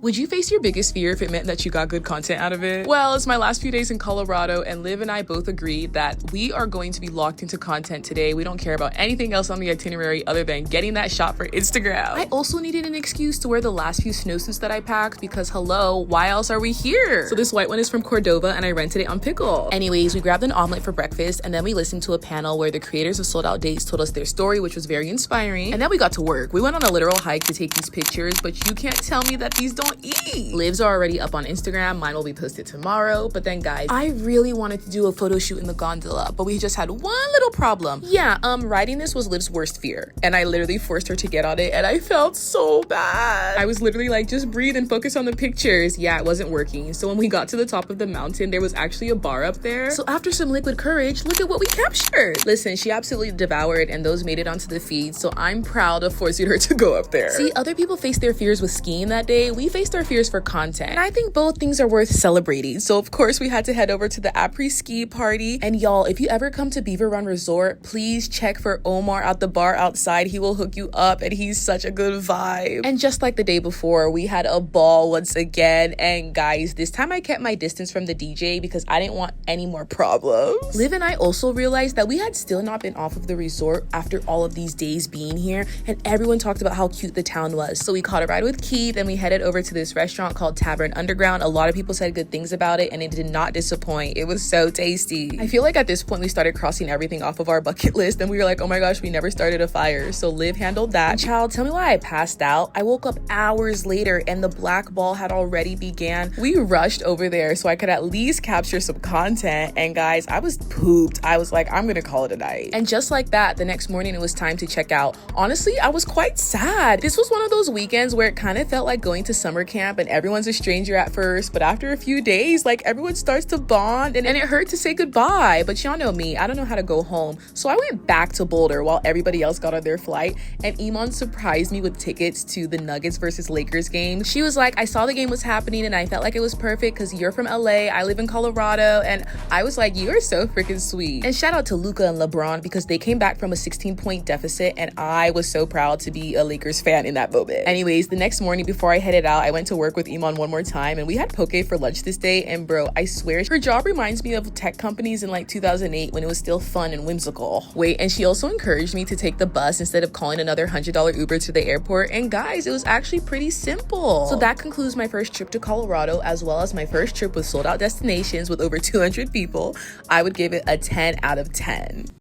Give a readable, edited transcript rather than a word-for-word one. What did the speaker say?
Would you face your biggest fear if it meant that you got good content out of it? Well, it's my last few days in Colorado, and Liv and I both agreed that we are going to be locked into content today. We don't care about anything else on the itinerary other than getting that shot for Instagram. I also needed an excuse to wear the last few snowsuits that I packed because hello, why else are we here? So this white one is from Cordova and I rented it on Pickle. Anyways, we grabbed an omelet for breakfast and then we listened to a panel where the creators of Sold Out Dates told us their story, which was very inspiring. And then we got to work. We went on a literal hike to take these pictures, but you can't tell me that these don't eat. Liv's are already up on Instagram. Mine will be posted tomorrow. But then guys, I really wanted to do a photo shoot in the gondola, but we just had one little problem. Yeah, riding this was Liv's worst fear. And I literally forced her to get on it and I felt so bad. I was literally like, just breathe and focus on the pictures. Yeah, it wasn't working. So when we got to the top of the mountain, there was actually a bar up there. So after some liquid courage, look at what we captured. Listen, she absolutely devoured and those made it onto the feed. So I'm proud of forcing her to go up there. See, other people faced their fears with skiing that day. We faced our fears for content. And I think both things are worth celebrating. So of course we had to head over to the après-ski party. And y'all, if you ever come to Beaver Run Resort, please check for Omar at the bar outside. He will hook you up and he's such a good vibe. And just like the day before, we had a ball once again. And guys, this time I kept my distance from the DJ because I didn't want any more problems. Liv and I also realized that we had still not been off of the resort after all of these days being here. And everyone talked about how cute the town was. So we caught a ride with Keith and we headed over to this restaurant called Tavern Underground. A lot of people said good things about it and it did not disappoint. It was so tasty. I feel like at this point we started crossing everything off of our bucket list and we were like, oh my gosh, we never started a fire. So Liv handled that. Child, tell me why I passed out. I woke up hours later and the black ball had already began. We rushed over there so I could at least capture some content. And guys, I was pooped. I was like, I'm gonna call it a night. And just like that, the next morning it was time to check out. Honestly, I was quite sad. This was one of those weekends where it kind of felt like going to summer camp and everyone's a stranger at first, but after a few days, like everyone starts to bond and it hurt to say goodbye. But y'all know me, I don't know how to go home. So I went back to Boulder while everybody else got on their flight and Iman surprised me with tickets to the Nuggets versus Lakers game. She was like, I saw the game was happening and I felt like it was perfect because you're from LA, I live in Colorado. And I was like, you are so freaking sweet. And shout out to Luka and LeBron because they came back from a 16-point deficit and I was so proud to be a Lakers fan in that moment. Anyways, the next morning before I headed out, I went to work with Iman one more time and we had poke for lunch this day. And bro, I swear her job reminds me of tech companies in like 2008 when it was still fun and whimsical. Wait, and she also encouraged me to take the bus instead of calling another $100 Uber to the airport. And guys, it was actually pretty simple. So that concludes my first trip to Colorado as well as my first trip with Sold Out Destinations with over 200 people. I would give it a 10 out of 10.